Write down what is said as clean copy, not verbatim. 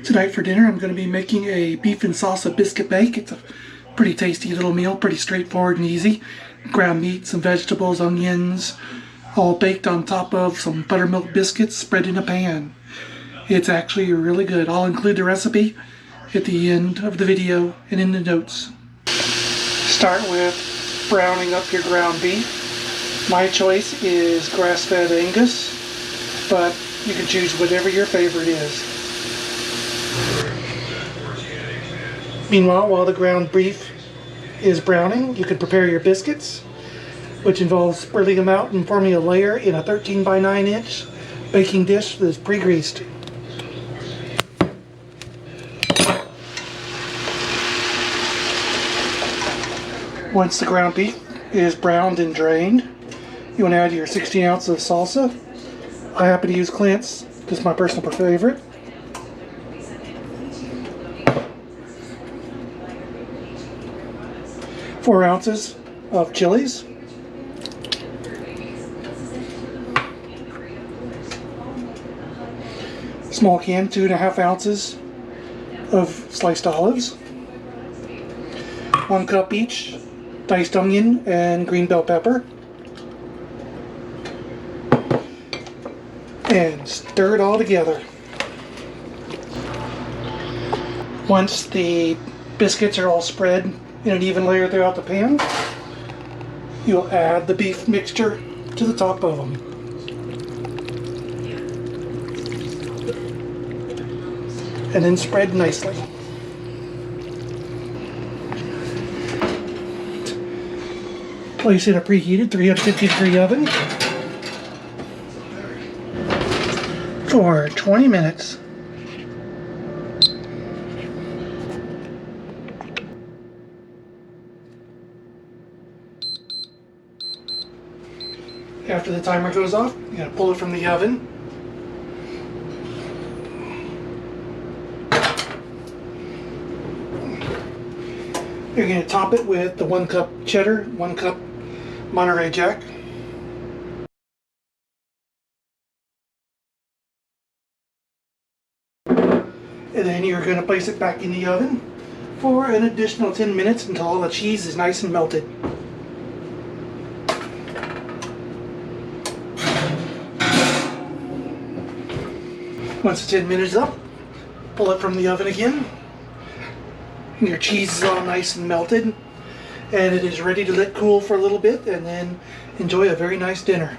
Tonight for dinner I'm going to be making a beef and salsa biscuit bake. It's a pretty tasty little meal, pretty straightforward and easy. Ground meat, some vegetables, onions, all baked on top of some buttermilk biscuits spread in a pan. It's actually really good. I'll include the recipe at the end of the video and in the notes. Start with browning up your ground beef. My choice is grass-fed Angus, but you can choose whatever your favorite is. Meanwhile, while the ground beef is browning, you can prepare your biscuits, which involves spreading them out and forming a layer in a 13 by 9 inch baking dish that is pre-greased. Once the ground beef is browned and drained, you want to add your 16 ounces of salsa. I happen to use Clint's, this is my personal favorite. Four ounces of chilies. Small can, 2.5 ounces of sliced olives. 1 cup each diced onion and green bell pepper. And stir it all together. Once the biscuits are all spread in an even layer throughout the pan, you'll add the beef mixture to the top of them. And then spread nicely. Place in a preheated 350 degree oven for 20 minutes. After the timer goes off, you're going to pull it from the oven. You're going to top it with the 1 cup cheddar, 1 cup Monterey Jack. And then you're going to place it back in the oven for an additional 10 minutes until all the cheese is nice and melted. Once the 10 minutes is up, pull it from the oven again. And your cheese is all nice and melted, and it is ready to let cool for a little bit and then enjoy a very nice dinner.